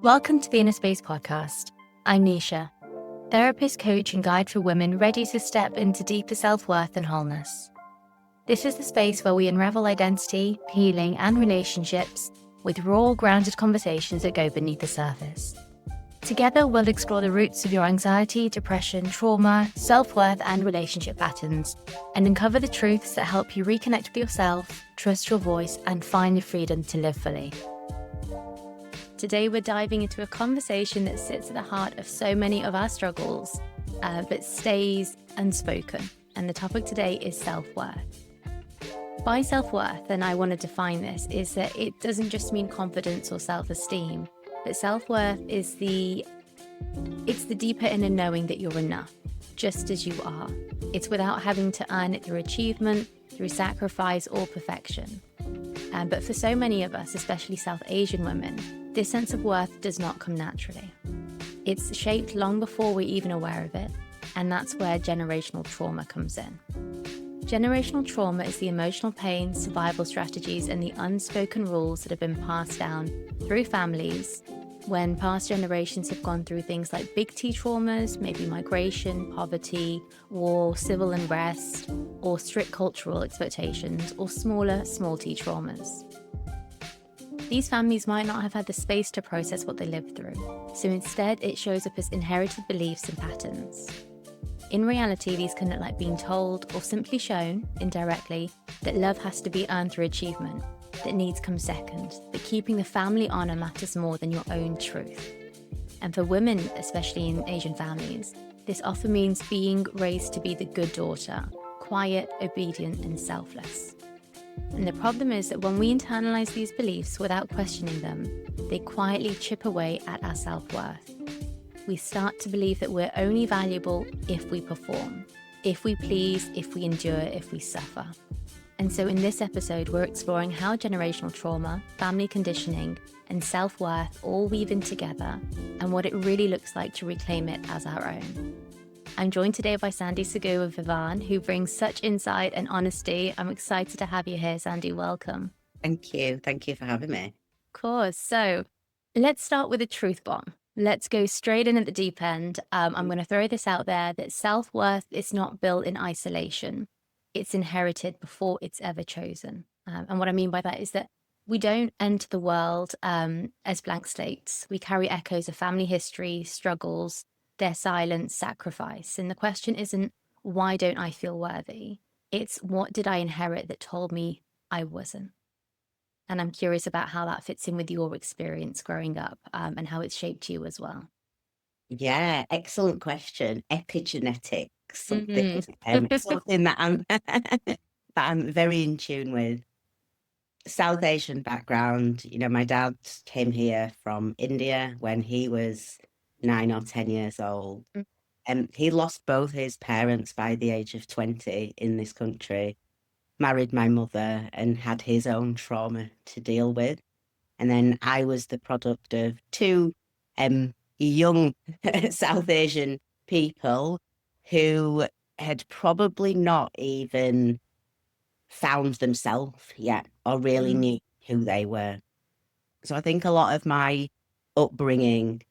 Welcome to the Inner Space Podcast. I'm Nisha, therapist, coach, and guide for women ready to step into deeper self-worth and wholeness. This is the space where we unravel identity, healing, and relationships with raw, grounded conversations that go beneath the surface. Together, we'll explore the roots of your anxiety, depression, trauma, self-worth, and relationship patterns, and uncover the truths that help you reconnect with yourself, trust your voice, and find the freedom to live fully. Today, we're diving into a conversation that sits at the heart of so many of our struggles, but stays unspoken. And the topic today is self-worth. By self-worth, and I want to define this, is that it doesn't just mean confidence or self-esteem, but self-worth is it's the deeper inner knowing that you're enough, just as you are. It's without having to earn it through achievement, through sacrifice, or perfection. But for so many of us, especially South Asian women, this sense of worth does not come naturally. It's shaped long before we're even aware of it, and that's where generational trauma comes in. Generational trauma is the emotional pain, survival strategies, and the unspoken rules that have been passed down through families when past generations have gone through things like big T traumas, maybe migration, poverty, war, civil unrest, or strict cultural expectations, or smaller small T traumas. These families might not have had the space to process what they lived through, so instead it shows up as inherited beliefs and patterns. In reality, these can look like being told or simply shown, indirectly, that love has to be earned through achievement, that needs come second, that keeping the family honour matters more than your own truth. And for women, especially in Asian families, this often means being raised to be the good daughter, quiet, obedient, and selfless. And the problem is that when we internalize these beliefs without questioning them, they quietly chip away at our self-worth. We start to believe that we're only valuable if we perform, if we please, if we endure, if we suffer. And so in this episode, we're exploring how generational trauma, family conditioning, and self-worth all weave in together and what it really looks like to reclaim it as our own. I'm joined today by Sandy Sagu of Vivan, who brings such insight and honesty. I'm excited to have you here, Sandy. Welcome. Thank you. Thank you for having me. Of course. So let's start with a truth bomb. Let's go straight in at the deep end. I'm going to throw this out there that self-worth is not built in isolation. It's inherited before it's ever chosen. And what I mean by that is that we don't enter the world as blank slates. We carry echoes of family history, struggles, their silence, sacrifice. And the question isn't, why don't I feel worthy? It's, what did I inherit that told me I wasn't? And I'm curious about how that fits in with your experience growing up and how it's shaped you as well. Yeah, excellent question. Epigenetics, something, Mm. something that I'm that I'm very in tune with. South Asian background. My dad came here from India when he was 9 or 10 years old. Mm. And he lost both his parents by the age of 20 in this country, married my mother, and had his own trauma to deal with. And then I was the product of two young South Asian people who had probably not even found themselves yet or really knew who they were. So I think a lot of my upbringing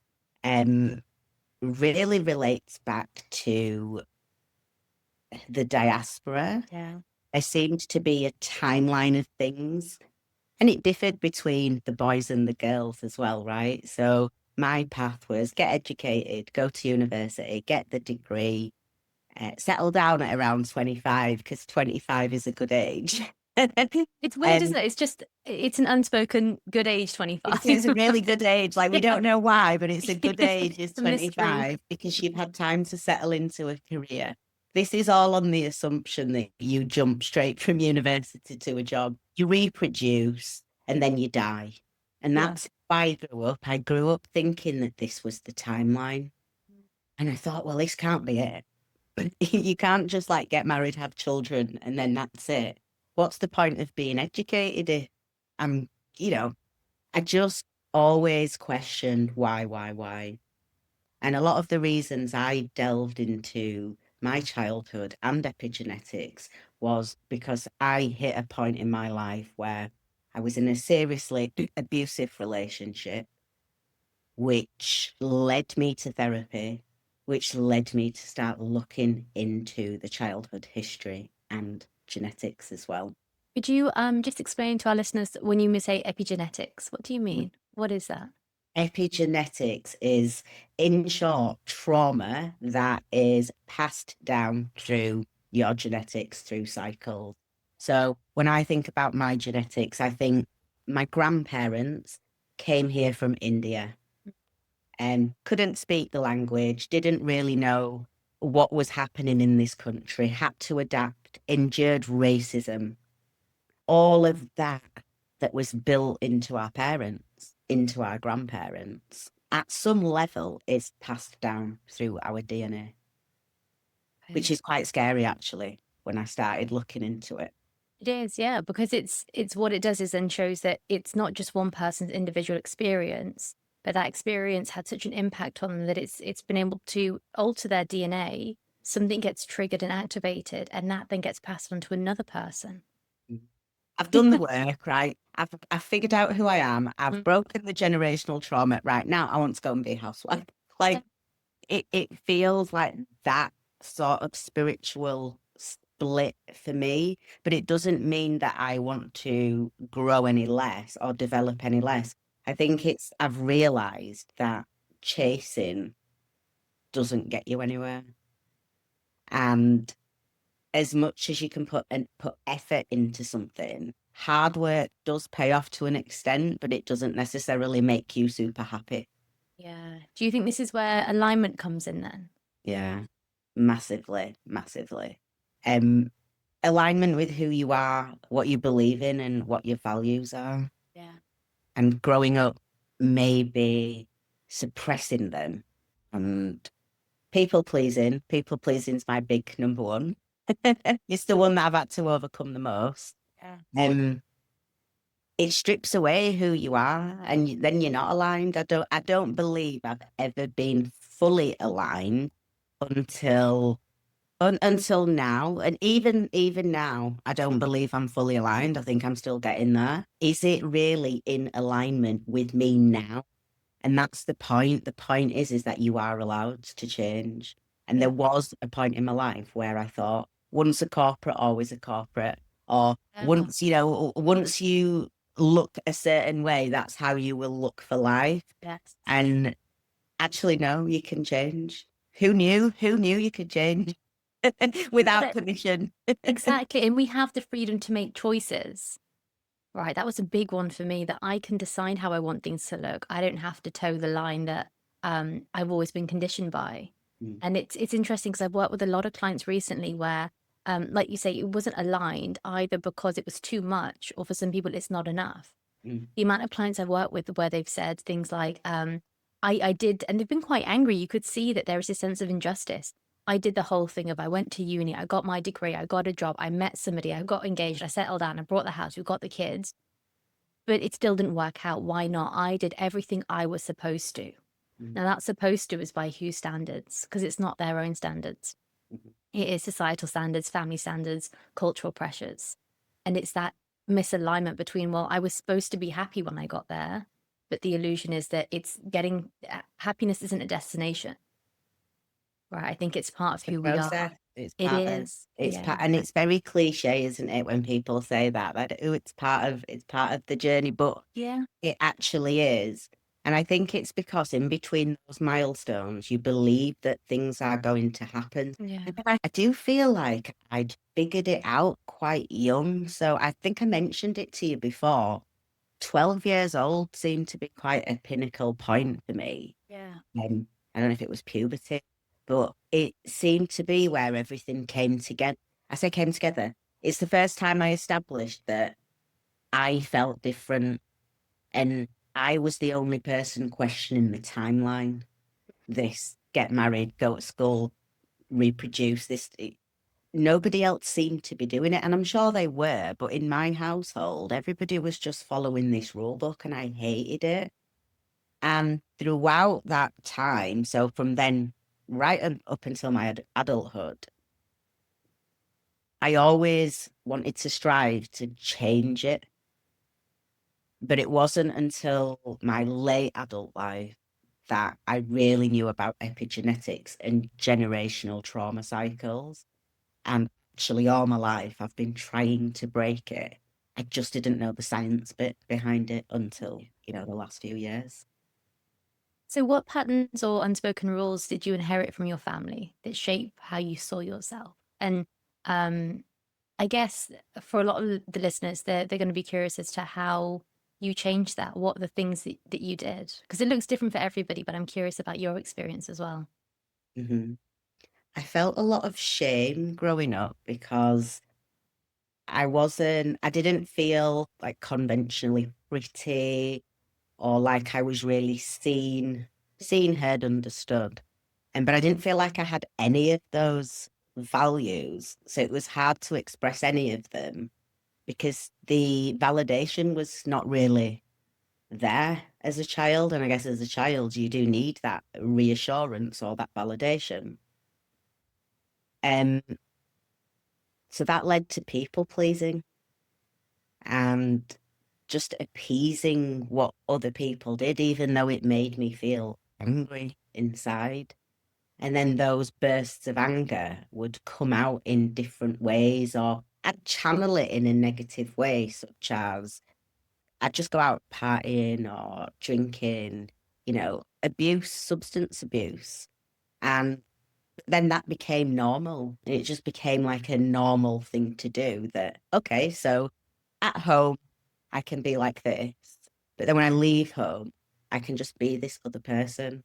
really relates back to the diaspora. Yeah. There seemed to be a timeline of things, and it differed between the boys and the girls as well, right? So my path was get educated, go to university, get the degree, settle down at around 25, because 25 is a good age. It's weird, isn't it? It's an unspoken good age, 25. It's a really good age. Like, we don't know why, but it's a good age, is It's a mystery. 25, because you've had time to settle into a career. This is all on the assumption that you jump straight from university to a job, you reproduce, and then you die. And that's why I grew up. I grew up thinking that this was the timeline. And I thought, well, this can't be it. You can't just get married, have children, and then that's it. What's the point of being educated if I'm, I just always questioned why. And a lot of the reasons I delved into my childhood and epigenetics was because I hit a point in my life where I was in a seriously abusive relationship which led me to therapy, which led me to start looking into the childhood history and genetics as well. Could you just explain to our listeners when you say epigenetics, what do you mean? What is that? Epigenetics is, in short, trauma that is passed down through your genetics through cycles. So when I think about my genetics, I think my grandparents came here from India and couldn't speak the language, didn't really know what was happening in this country, had to adapt, endured racism, all of that was built into our parents, into our grandparents, at some level is passed down through our DNA, which is quite scary actually when I started looking into it. It is, yeah, because it's what it does is then shows that it's not just one person's individual experience, but that experience had such an impact on them that it's been able to alter their DNA. Something gets triggered and activated, and that then gets passed on to another person. I've done the work, right? I've figured out who I am. I've broken the generational trauma. Right now, I want to go and be a housewife. Like it feels like that sort of spiritual split for me, but it doesn't mean that I want to grow any less or develop any less. I think I've realized that chasing doesn't get you anywhere. And as much as you can put effort into something, hard work does pay off to an extent, but it doesn't necessarily make you super happy. Yeah. Do you think this is where alignment comes in then? Yeah, massively, massively. Alignment with who you are, what you believe in, and what your values are. Yeah. And growing up, maybe suppressing them. And people pleasing is my big number one. It's the one that I've had to overcome the most. Yeah. It strips away who you are, and then you're not aligned. I don't believe I've ever been fully aligned until now. And even now, I don't believe I'm fully aligned. I think I'm still getting there. Is it really in alignment with me now? And that's the point. The point is that you are allowed to change. And there was a point in my life where I thought, once a corporate, always a corporate. Or once you look a certain way, that's how you will look for life. Yes. And actually, no, you can change. Who knew? Who knew you could change without permission? Exactly. And we have the freedom to make choices. Right. That was a big one for me, that I can decide how I want things to look. I don't have to toe the line that I've always been conditioned by. And it's interesting because I've worked with a lot of clients recently where, like you say, it wasn't aligned either because it was too much, or for some people, it's not enough. The amount of clients I've worked with where they've said things like, I did, and they've been quite angry. You could see that there is a sense of injustice. I did the whole thing of I went to uni, I got my degree, I got a job, I met somebody, I got engaged, I settled down, I bought the house, we got the kids, but it still didn't work out. Why not? I did everything I was supposed to. Now that supposed to is by whose standards? Because it's not their own standards. It is societal standards, family standards, cultural pressures. And it's that misalignment between, well, I was supposed to be happy when I got there, but the illusion is that happiness isn't a destination. Right. I think it's part of who we are. It's And it's very cliche, isn't it, when people say that it's part of the journey, but yeah, it actually is. And I think it's because in between those milestones, you believe that things are going to happen. yeah, I do feel like I'd figured it out quite young. So I think I mentioned it to you before. 12 years old seemed to be quite a pinnacle point for me. yeah. I don't know if it was puberty, but it seemed to be where everything came together. I say came together. It's the first time I established that I felt different, and I was the only person questioning the timeline. This, get married, go to school, reproduce, nobody else seemed to be doing it. And I'm sure they were, but in my household, everybody was just following this rule book, and I hated it. And throughout that time, so from then right up until my adulthood, I always wanted to strive to change it. But it wasn't until my late adult life that I really knew about epigenetics and generational trauma cycles. And actually, all my life, I've been trying to break it. I just didn't know the science bit behind it until, the last few years. So, what patterns or unspoken rules did you inherit from your family that shape how you saw yourself? And I guess for a lot of the listeners, they're going to be curious as to how you changed that. What are the things that you did? Because it looks different for everybody, but I'm curious about your experience as well. Hmm. I felt a lot of shame growing up because I didn't feel like conventionally pretty or like I was really seen, heard, understood. But I didn't feel like I had any of those values. So it was hard to express any of them because the validation was not really there as a child. And I guess as a child, you do need that reassurance or that validation. Um, so that led to people pleasing and just appeasing what other people did, even though it made me feel angry inside. And then those bursts of anger would come out in different ways, or I'd channel it in a negative way, such as I'd just go out partying or drinking, abuse, substance abuse. And then that became normal. It just became like a normal thing to do that, okay, so at home, I can be like this. But then when I leave home, I can just be this other person.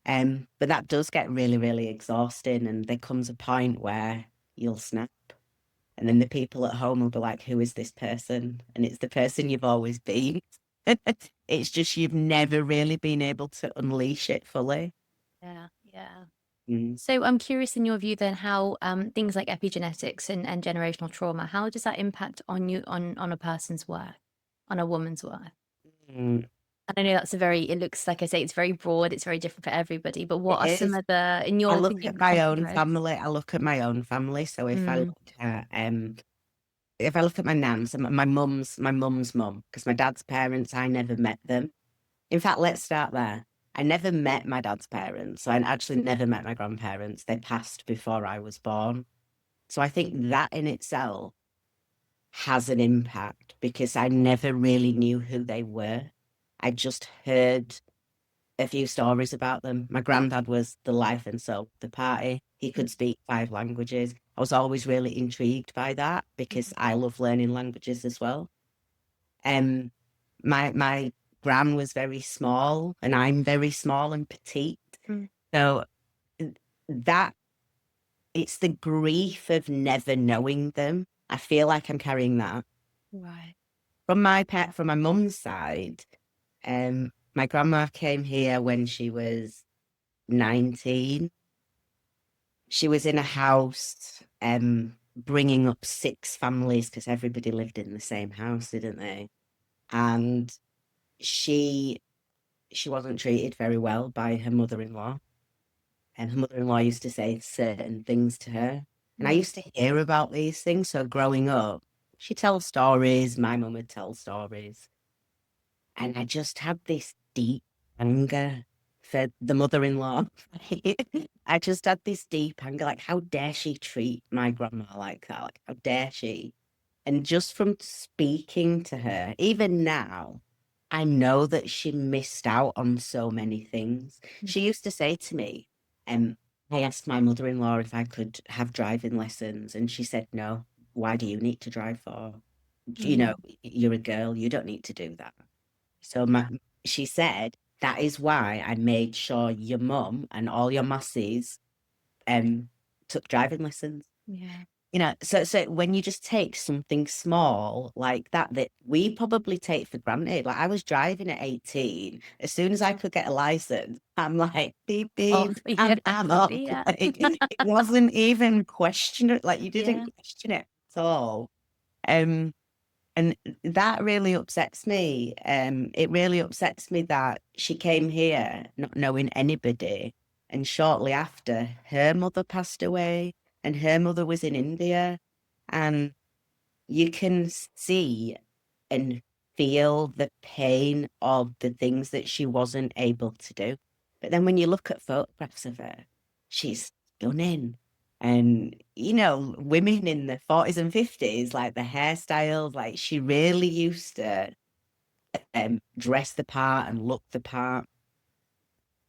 But that does get really, really exhausting. And there comes a point where you'll snap. And then the people at home will be like, who is this person? And it's the person you've always been. It's just you've never really been able to unleash it fully. Yeah, yeah. Mm. So I'm curious in your view then how things like epigenetics and generational trauma, how does that impact on you on a person's worth, on a woman's worth? Mm. And I know that's it looks like I say, it's very broad, it's very different for everybody, but what It are some is. of the, in I your look opinion, at my common own threads? family. I look at my own family. So Mm, if I look at my nans and my mum's mum, because my dad's parents, I never met them. In fact, let's start there. I never met my dad's parents. So I actually never met my grandparents. They passed before I was born. So I think that in itself has an impact because I never really knew who they were. I just heard a few stories about them. My granddad was the life and soul of the party. He could speak 5 languages. I was always really intrigued by that because I love learning languages as well. Um, my gran was very small, and I'm very small and petite. mm, So that it's the grief of never knowing them. I feel like I'm carrying that right. from my mum's side. My grandma came here when she was 19. She was in a house, bringing up 6 families because everybody lived in the same house, didn't they? And she she wasn't treated very well by her mother-in-law. And her mother-in-law used to say certain things to her. And I Mm, used to hear about these things. So growing up, she'd tell stories, my mum would tell stories. And I just had this deep anger for the mother-in-law. I just had this deep anger, like, how dare she treat my grandma like that? Like, how dare she? And just from speaking to her, even now, I know that she missed out on so many things. mm, She used to say to me, I asked my mother-in-law if I could have driving lessons, and she said, no, why do you need to drive for? mm. You're a girl, you don't need to do that. So she said, that is why I made sure your mum and all your masses took driving lessons. Yeah. So when you just take something small like that we probably take for granted. Like I was driving at 18. As soon as I could get a license, I'm like, beep, beep, Off. Yeah, I'm up. definitely. Yeah. Like, it wasn't even questioned. Like you Yeah. didn't question it at all. Um, and that really upsets me. It really upsets me that she came here not knowing anybody. And shortly after, her mother passed away and her mother was in India. And you can see and feel the pain of the things that she wasn't able to do. But then when you look at photographs of her, she's stunning. And, women in the 40s and 50s, like the hairstyles, like she really used to dress the part and look the part.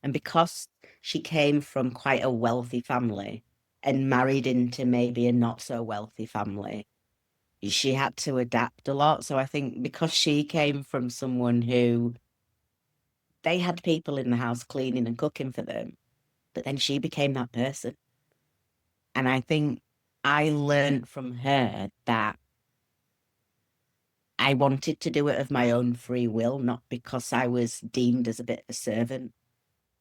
And because she came from quite a wealthy family and married into maybe a not so wealthy family, she had to adapt a lot. So I think because she came from someone who they had people in the house cleaning and cooking for them, but then she became that person. And I think I learned from her that I wanted to do it of my own free will, not because I was deemed as a bit of a servant.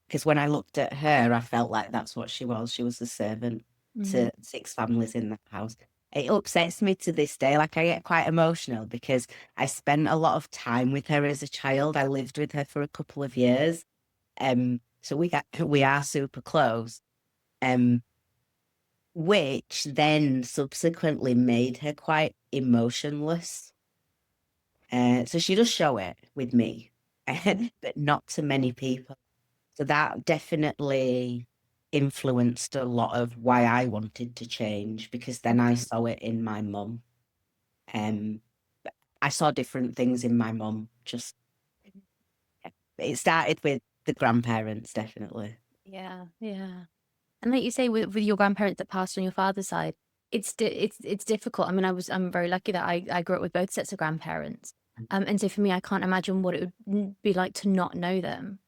Because when I looked at her, I felt like that's what she was. She was a servant to 6 families in the house. It upsets me to this day. Like I get quite emotional because I spent a lot of time with her as a child. I lived with her for a couple of years. So we are super close. Which then subsequently made her quite emotionless. So she does show it with me, but not to many people. So that definitely influenced a lot of why I wanted to change, because then I saw it in my mum. But I saw different things in my mum. Just it started with the grandparents, definitely. Yeah, yeah. And like you say, with your grandparents that passed on your father's side, it's difficult. I mean, I'm very lucky that I grew up with both sets of grandparents. And so for me, I can't imagine what it would be like to not know them.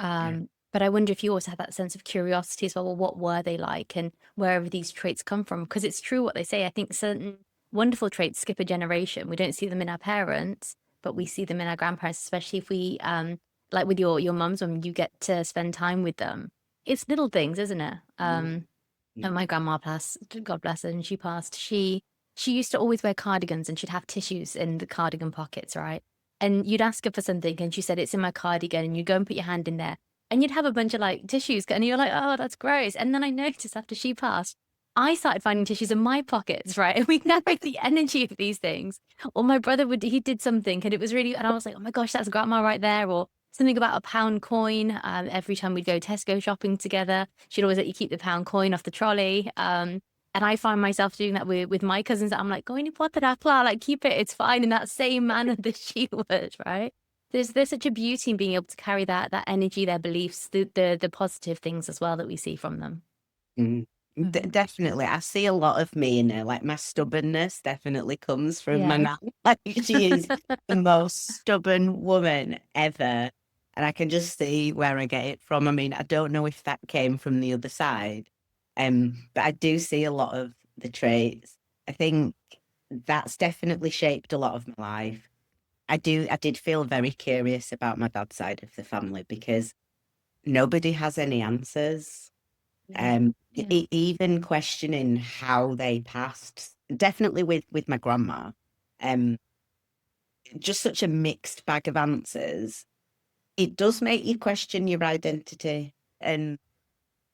Yeah. But I wonder if you also had that sense of curiosity as well. Well, what were they like, and wherever these traits come from? Because it's true what they say. I think certain wonderful traits skip a generation. We don't see them in our parents, but we see them in our grandparents, especially if we, like with your mums, when you get to spend time with them. It's little things, isn't it? Yeah. And my grandma passed, God bless her, and she passed. She used to always wear cardigans, and she'd have tissues in the cardigan pockets, right? And you'd ask her for something, and she said, "It's in my cardigan," and you'd go and put your hand in there, and you'd have a bunch of like tissues, and you're like, "Oh, that's gross." And then I noticed after she passed, I started finding tissues in my pockets, right? And we carried the energy of these things. Or my brother he did something, and it was really, and I was like, "Oh my gosh, that's grandma right there." Or something about a pound coin. Every time we'd go Tesco shopping together, she'd always let you keep the pound coin off the trolley. And I find myself doing that with my cousins. I'm like, go and put that like keep it, it's fine, in that same manner that she would, right? There's such a beauty in being able to carry that energy, their beliefs, the positive things as well that we see from them. Mm. Definitely. I see a lot of me in her. Like my stubbornness definitely comes from my Yeah. nan. Like she is the most stubborn woman ever. And I can just see where I get it from. I mean, I don't know if that came from the other side. But I do see a lot of the traits. I think that's definitely shaped a lot of my life. I did feel very curious about my dad's side of the family because nobody has any answers. Yeah. Even questioning how they passed, definitely with my grandma, um, just such a mixed bag of answers. It does make you question your identity. And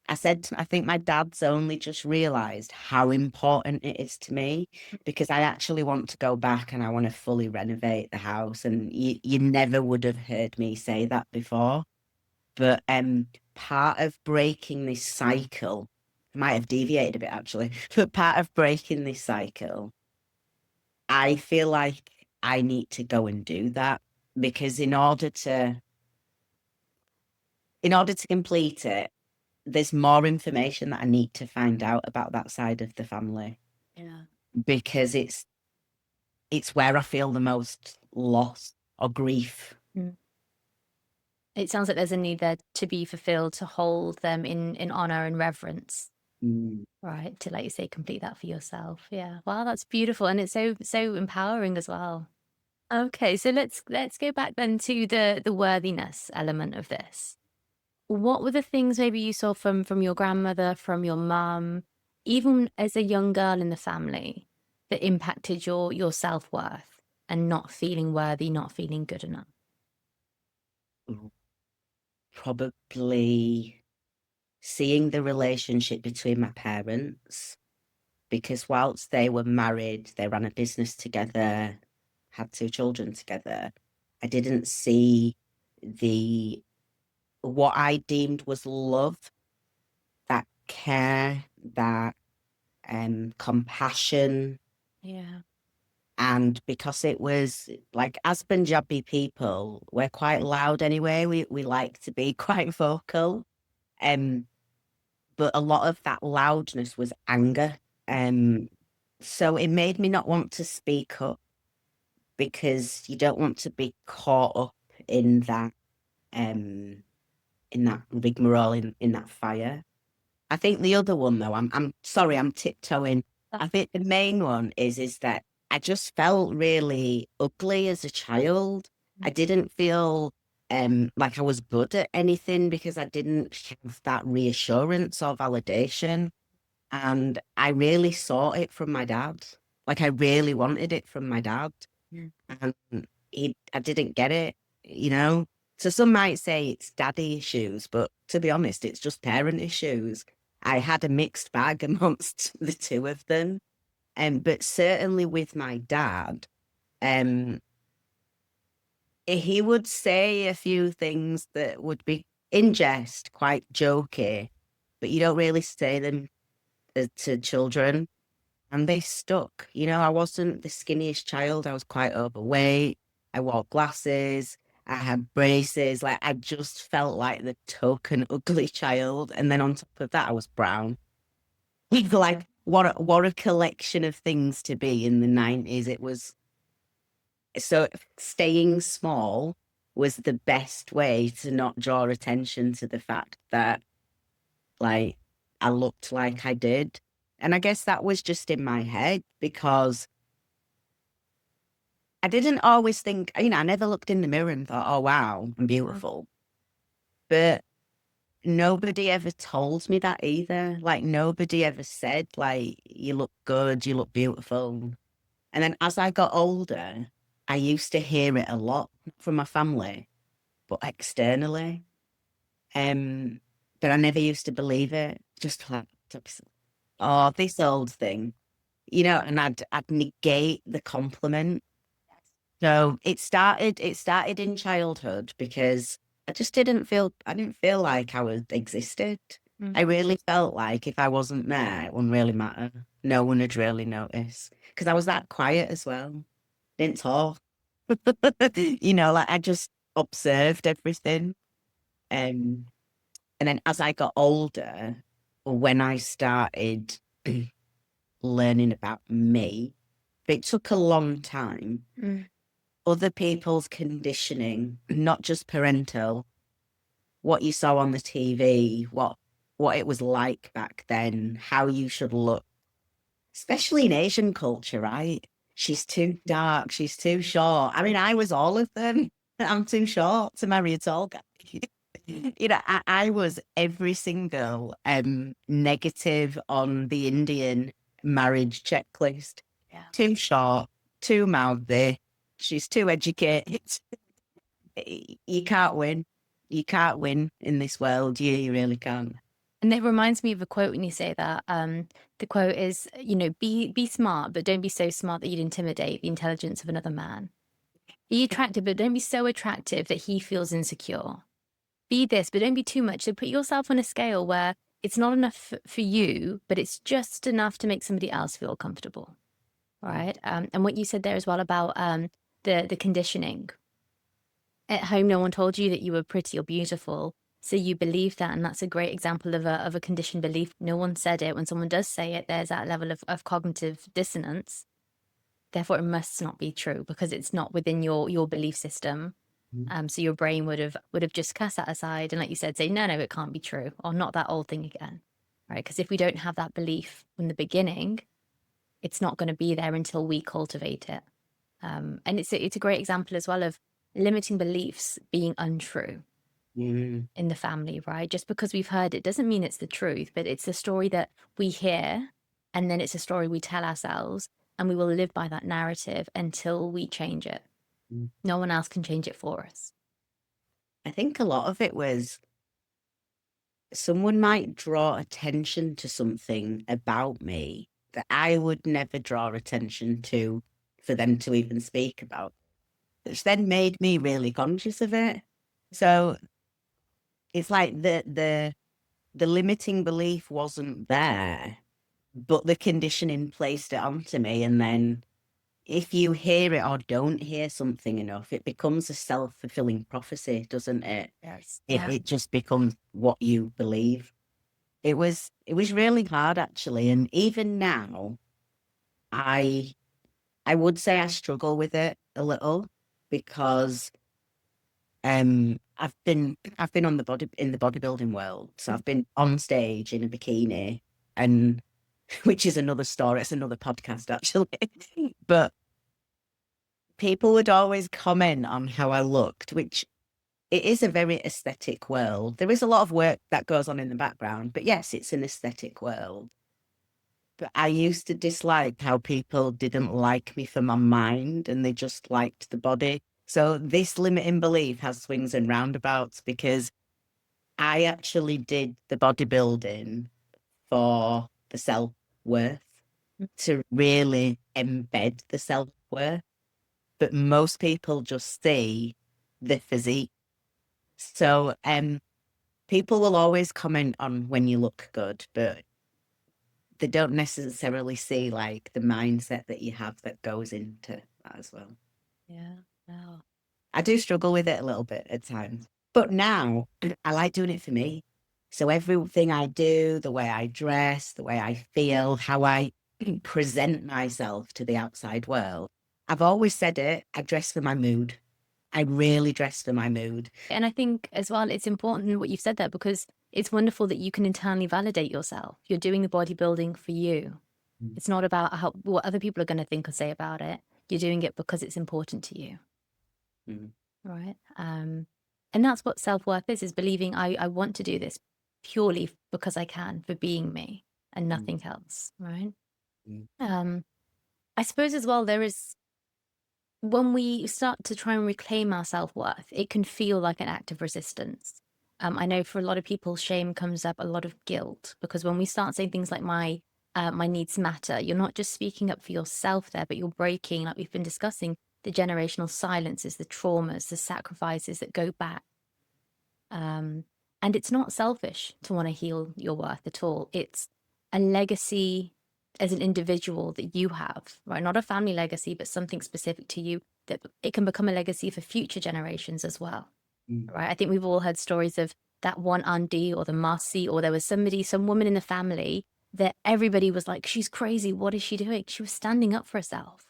I think my dad's only just realized how important it is to me because I actually want to go back and I want to fully renovate the house. And you never would have heard me say that before. But part of breaking this cycle, I might have deviated a bit actually, but part of breaking this cycle, I feel like I need to go and do that because in order to complete it, there's more information that I need to find out about that side of the family Yeah. because it's where I feel the most loss or grief. Mm. It sounds like there's a need there to be fulfilled, to hold them in honor and reverence. Mm. Right, to, like you say, complete that for yourself. Yeah. Wow, that's beautiful. And it's so empowering as well. Okay, so let's go back then to the worthiness element of this. What were the things maybe you saw from your grandmother, from your mum, even as a young girl in the family, that impacted your self-worth and not feeling worthy, not feeling good enough? Probably seeing the relationship between my parents because whilst they were married, they ran a business together. had two children together, I didn't see what I deemed was love, that care, that compassion. Yeah. And because it was like, as Punjabi people, we're quite loud anyway. We like to be quite vocal. Um, but a lot of that loudness was anger. Um, so it made me not want to speak up because you don't want to be caught up in um that rigmarole, in that fire. I think the other one though, I'm sorry, I'm tiptoeing. I think the main one is that I just felt really ugly as a child. I didn't feel like I was good at anything because I didn't have that reassurance or validation. And I really saw it from my dad. Like I really wanted it from my dad. And I didn't get it, you know? So some might say it's daddy issues, but to be honest, it's just parent issues. I had a mixed bag amongst the two of them. But certainly with my dad, um, he would say a few things that would be in jest, quite jokey, but you don't really say them to children. And they stuck. You know, I wasn't the skinniest child. I was quite overweight. I wore glasses. I had braces. Like I just felt like the token ugly child. And then on top of that, I was brown. Like what a collection of things to be in the 90s. It was so staying small was the best way to not draw attention to the fact that like I looked like I did. And I guess that was just in my head because I didn't always think, you know, I never looked in the mirror and thought, oh, wow, I'm beautiful. But nobody ever told me that either. Like, nobody ever said, like, you look good, you look beautiful. And then as I got older, I used to hear it a lot from my family, but externally. Um, but I never used to believe it. Just like, oh, this old thing, you know, and I'd negate the compliment. So it started in childhood because I didn't feel like I was existed. I really felt like if I wasn't there, it wouldn't really matter. No one would really notice because I was that quiet as well. Didn't talk. You know, like I just observed everything. Um, and then as I got older, when I started learning about me, it took a long time. Other people's conditioning, not just parental, what you saw on the TV, what it was like back then, how you should look, especially in Asian culture, right? She's too dark, she's too short. I mean, I was all of them. I'm too short to marry a tall guy. You know, I was every single negative on the Indian marriage checklist. Yeah. Too short, too mouthy, she's too educated. You can't win. You can't win in this world. You really can't. And it reminds me of a quote when you say that. The quote is, you know, be smart, but don't be so smart that you'd intimidate the intelligence of another man. Be attractive, but don't be so attractive that he feels insecure. Be this, but don't be too much. So put yourself on a scale where it's not enough for you, but it's just enough to make somebody else feel comfortable. Right. And what you said there as well about the conditioning. At home, no one told you that you were pretty or beautiful. So you believe that, and that's a great example of a conditioned belief. No one said it. When someone does say it, there's that level of cognitive dissonance. Therefore, it must not be true because it's not within your belief system. So your brain would have just cast that aside and, like you said, say, no, it can't be true, or not that old thing again, right? Because if we don't have that belief from the beginning, it's not going to be there until we cultivate it. And it's a great example as well of limiting beliefs being untrue in the family, right? Just because we've heard it doesn't mean it's the truth, but it's a story that we hear, and then it's a story we tell ourselves, and we will live by that narrative until we change it. No one else can change it for us. I think a lot of it was someone might draw attention to something about me that I would never draw attention to for them to even speak about, which then made me really conscious of it. So it's like the limiting belief wasn't there, but the conditioning placed it onto me. And then if you hear it or don't hear something enough, it becomes a self-fulfilling prophecy, doesn't it? Yes. It just becomes what you believe. It was really hard, actually. And even now, I would say I struggle with it a little, because I've been on in the bodybuilding world. So I've been on stage in a bikini, and which is another story. It's another podcast, actually. But people would always comment on how I looked, which it is a very aesthetic world. There is a lot of work that goes on in the background, but yes, it's an aesthetic world. But I used to dislike how people didn't like me for my mind and they just liked the body. So this limiting belief has swings and roundabouts, because I actually did the bodybuilding for the self-worth, to really embed the self-worth. But most people just see the physique. So people will always comment on when you look good, but they don't necessarily see like the mindset that you have that goes into that as well. Yeah. Wow. I do struggle with it a little bit at times, but now I like doing it for me. So everything I do, the way I dress, the way I feel, how I present myself to the outside world, I've always said it, I dress for my mood. I really dress for my mood. And I think as well, it's important what you've said there, because it's wonderful that you can internally validate yourself. You're doing the bodybuilding for you. Mm. It's not about what other people are going to think or say about it. You're doing it because it's important to you. Mm. Right. And that's what self-worth is believing I want to do this purely because I can, for being me and nothing else. Right. Mm. I suppose as well, there is, when we start to try and reclaim our self-worth, it can feel like an act of resistance. I know for a lot of people, shame comes up, a lot of guilt, because when we start saying things like my needs matter, you're not just speaking up for yourself there, but you're breaking, like we've been discussing, the generational silences, the traumas, the sacrifices that go back. And it's not selfish to want to heal your worth at all. It's a legacy as an individual that you have, right? Not a family legacy, but something specific to you, that it can become a legacy for future generations as well, right? I think we've all heard stories of that one auntie or the Marcy, or there was somebody, some woman in the family that everybody was like, she's crazy. What is she doing? She was standing up for herself.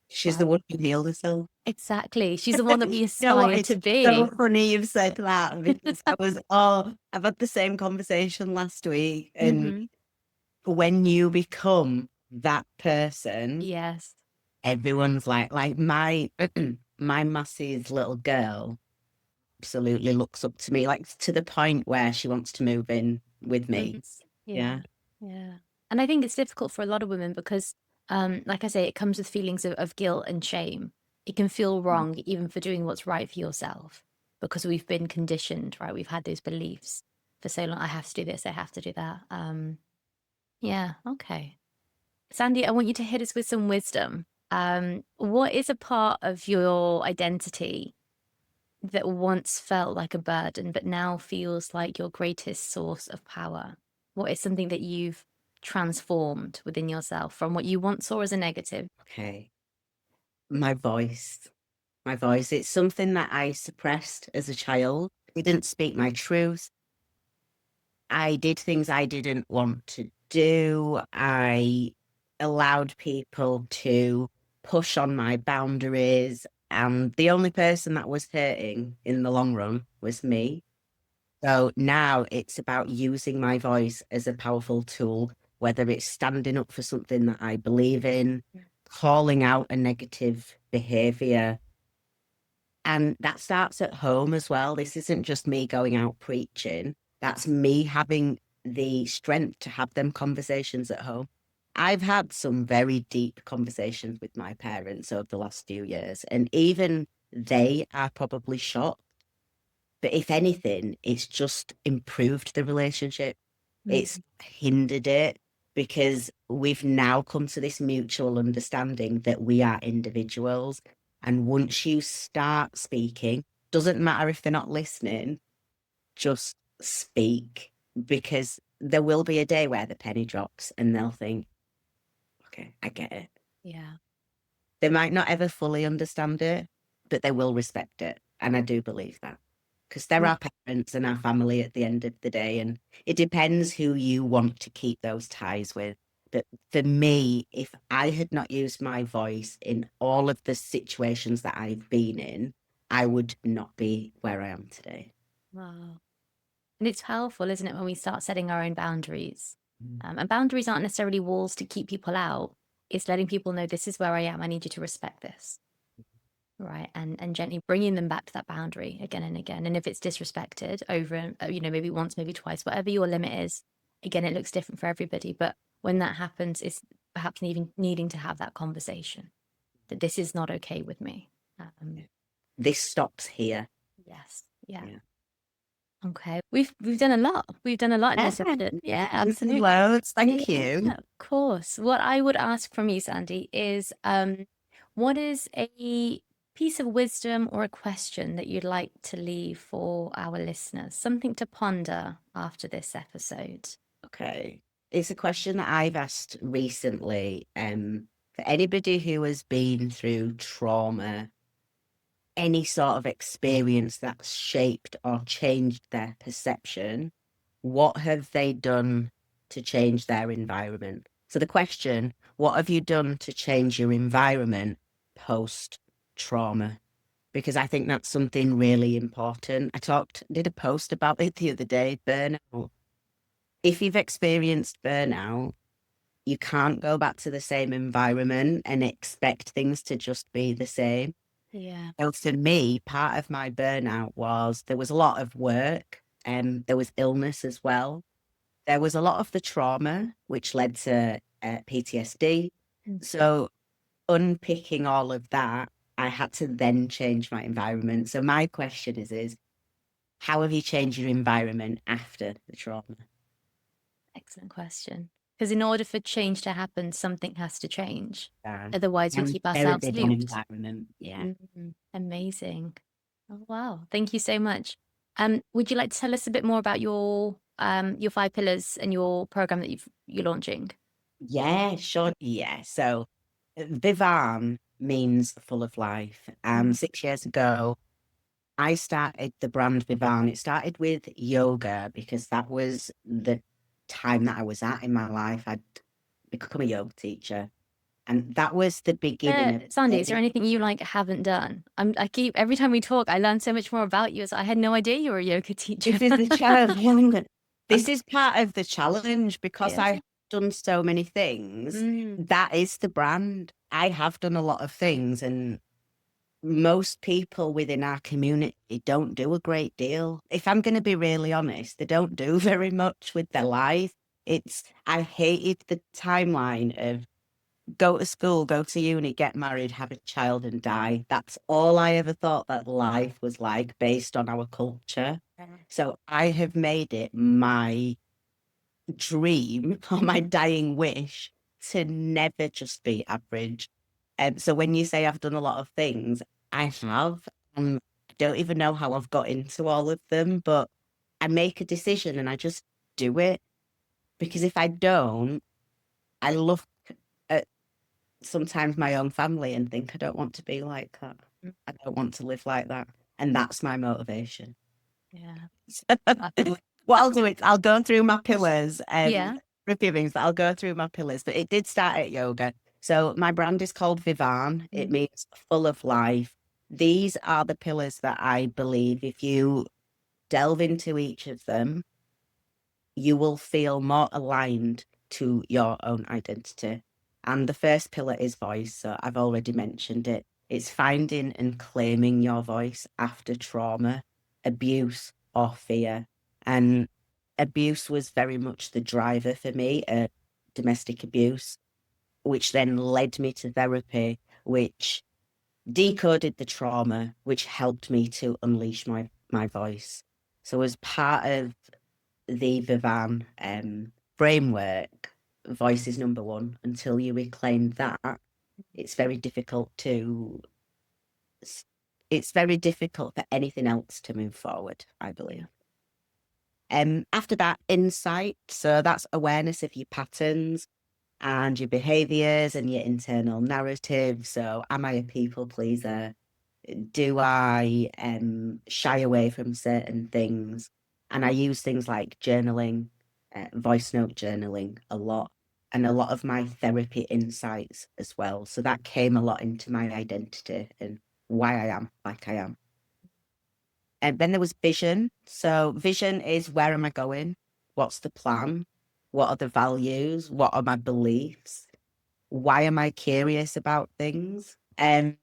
She's the one who healed herself. Exactly. She's the one that we You know aspire what? It's to be. so funny you've said that, because I've had the same conversation last week. And when you become that person, Yes. everyone's like my my Massey's little girl absolutely looks up to me, like to the point where she wants to move in with me. Yeah. Yeah. And I think it's difficult for a lot of women because, like I say, it comes with feelings of guilt and shame. It can feel wrong even for doing what's right for yourself, because we've been conditioned, right? We've had those beliefs for so long. I have to do this. I have to do that. Yeah. Okay. Sandy, I want you to hit us with some wisdom. What is a part of your identity that once felt like a burden, but now feels like your greatest source of power? What is something that you've transformed within yourself from what you once saw as a negative? Okay. My voice. My voice. It's something that I suppressed as a child. I didn't speak my truth. I did things I didn't want to do. I allowed people to push on my boundaries. And the only person that was hurting in the long run was me. So now it's about using my voice as a powerful tool, whether it's standing up for something that I believe in, calling out a negative behavior. And that starts at home as well. This isn't just me going out preaching. That's me having the strength to have them conversations at home. I've had some very deep conversations with my parents over the last few years, and even they are probably shocked. But if anything, it's just improved the relationship. It's hindered it. because we've now come to this mutual understanding that we are individuals. And once you start speaking, doesn't matter if they're not listening, just speak, because there will be a day where the penny drops and they'll think, okay, I get it. Yeah. They might not ever fully understand it, but they will respect it. And I do believe that, because they're our parents and our family at the end of the day. And it depends who you want to keep those ties with. But for me, if I had not used my voice in all of the situations that I've been in, I would not be where I am today. Wow. And it's powerful, isn't it, when we start setting our own boundaries? Mm. And boundaries aren't necessarily walls to keep people out. It's letting people know, this is where I am. I need you to respect this. Right. And gently bringing them back to that boundary again and again. And if it's disrespected over, maybe once, maybe twice, whatever your limit is, again, it looks different for everybody. But when that happens, it's perhaps needing to have that conversation that this is not okay with me. This stops here. Yes. Yeah. Yeah. Okay. We've done a lot. We've done a lot in this episode. Yeah, absolutely. Loads. Thank Yeah, you. of course. What I would ask from you, Sandy, is what is a piece of wisdom or a question that you'd like to leave for our listeners? Something to ponder after this episode. Okay. It's a question that I've asked recently. For anybody who has been through trauma, any sort of experience that's shaped or changed their perception, what have they done to change their environment? So the question, what have you done to change your environment post trauma? Because I think that's something really important. Did a post about it the other day, burnout. If you've experienced burnout, you can't go back to the same environment and expect things to just be the same. Yeah. So for me, part of my burnout was there was a lot of work and there was illness as well. There was a lot of the trauma, which led to PTSD. So unpicking all of that, I had to then change my environment. So my question is how have you changed your environment after the trauma? Excellent question. Because in order for change to happen, something has to change. Yeah. Otherwise, we I'm keep very ourselves big on looped. environment. Yeah. Amazing. Oh, wow. Thank you so much. Would you like to tell us a bit more about your 5 pillars and your program that you're launching? Yeah, sure. Yeah. So Vivan means full of life. And 6 years ago, I started the brand Vivan. It started with yoga because that was the time that I was at in my life. I'd become a yoga teacher. And that was the beginning of Sandy, is there anything you haven't done? Every time we talk, I learn so much more about you. So I had no idea you were a yoga teacher. This is the challenge. This is part of the challenge because Yes. I've done so many things. That is the brand. I have done a lot of things, and most people within our community don't do a great deal. If I'm going to be really honest, they don't do very much with their life. I hated the timeline of go to school, go to uni, get married, have a child and die. That's all I ever thought that life was like based on our culture. So I have made it my dream or my dying wish to never just be average. So when you say I've done a lot of things, I have. I don't even know how I've got into all of them, but I make a decision and I just do it. Because if I don't, I look at sometimes my own family and think I don't want to be like that. I don't want to live like that. And that's my motivation. Yeah. What I'll do is I'll go through my pillars. Yeah. But I'll go through my pillars. But it did start at yoga. So my brand is called Vivan. It means full of life. These are the pillars that I believe if you delve into each of them, you will feel more aligned to your own identity. And the first pillar is voice. So I've already mentioned it. It's finding and claiming your voice after trauma, abuse, or fear. And abuse was very much the driver for me, domestic abuse, which then led me to therapy, which decoded the trauma, which helped me to unleash my voice. So as part of the Vivan framework, voice is number one. Until you reclaim that, it's very difficult to, it's very difficult for anything else to move forward, I believe. After that, insight. So that's awareness of your patterns and your behaviors and your internal narrative. So am I a people pleaser? Do I shy away from certain things? And I use things like journaling, voice note journaling a lot, and a lot of my therapy insights as well. So that came a lot into my identity and why I am like I am. And then there was vision. So vision is, where am I going? What's the plan? What are the values? What are my beliefs? Why am I curious about things? The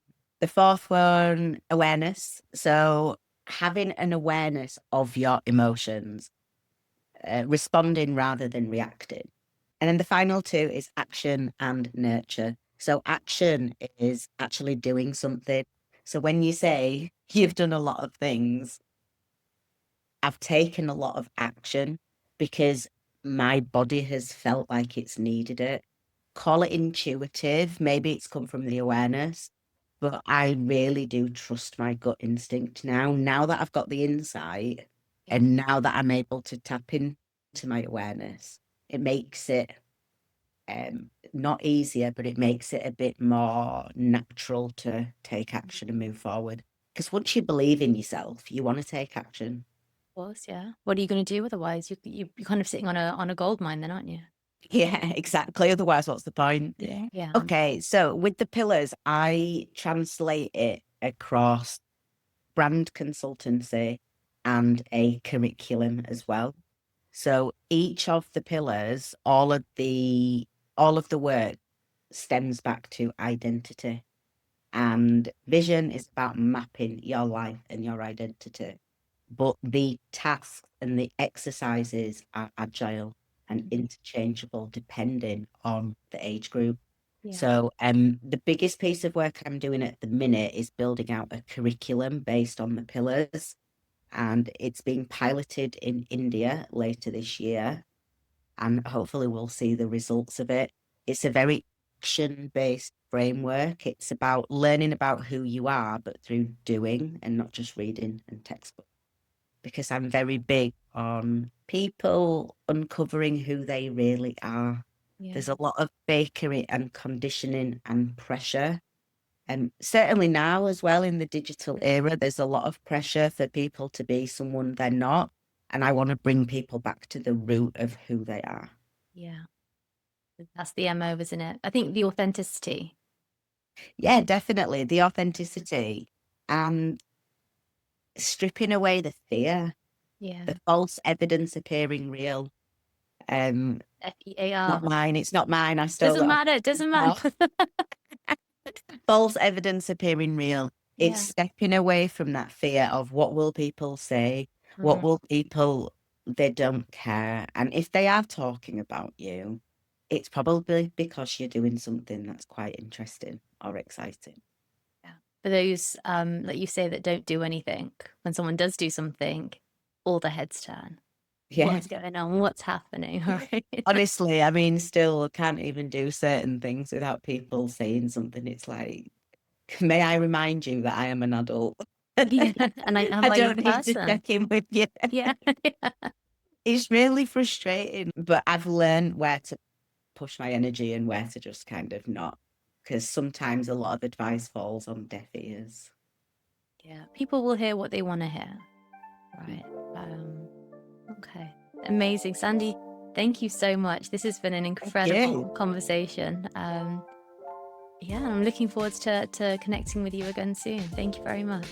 fourth one, awareness. So having an awareness of your emotions, responding rather than reacting. And then the final two is action and nurture. So action is actually doing something. So when you say you've done a lot of things, I've taken a lot of action because my body has felt like it's needed it. Call it intuitive. Maybe it's come from the awareness, but I really do trust my gut instinct now. Now that I've got the insight and now that I'm able to tap into my awareness, it makes it not easier, but it makes it a bit more natural to take action and move forward. Because once you believe in yourself, you want to take action. Of course, yeah. What are you going to do otherwise? You're kind of sitting on a gold mine then, aren't you? Yeah, exactly. Otherwise, what's the point? Yeah. Okay, so with the pillars, I translate it across brand consultancy and a curriculum as well. So each of the pillars, all of the work stems back to identity. And vision is about mapping your life and your identity. But the tasks and the exercises are agile and interchangeable depending on the age group. Yeah. So the biggest piece of work I'm doing at the minute is building out a curriculum based on the pillars. And it's being piloted in India later this year. And hopefully we'll see the results of it. It's a very action-based framework. It's about learning about who you are, but through doing and not just reading and textbook. Because I'm very big on people uncovering who they really are. Yeah. There's a lot of fakery and conditioning and pressure. And certainly now as well in the digital era, there's a lot of pressure for people to be someone they're not. And I want to bring people back to the root of who they are. Yeah. That's the MO, isn't it? I think the authenticity. Yeah, definitely. The authenticity and stripping away the fear, Yeah. the false evidence appearing real. FEAR. Not mine. It's not mine. I stole Doesn't it. matter. It doesn't matter. False evidence appearing real. Yeah. It's stepping away from that fear of what will people say? What will people, they don't care. And if they are talking about you, it's probably because you're doing something that's quite interesting or exciting. Yeah. For those, like you say, that don't do anything, when someone does do something, all the heads turn. Yeah. What's going on? What's happening? Right? Honestly, I mean, still can't even do certain things without people saying something. It's like, may I remind you that I am an adult? Yeah, and I am I like don't a need to person. check in with you. Yeah. It's really frustrating, but I've learned where to push my energy and where to just kind of not, because sometimes a lot of advice falls on deaf ears. Yeah. People will hear what they want to hear. Right. Okay. Amazing. Sandy, thank you so much. This has been an incredible conversation. Yeah, I'm looking forward to connecting with you again soon. Thank you very much.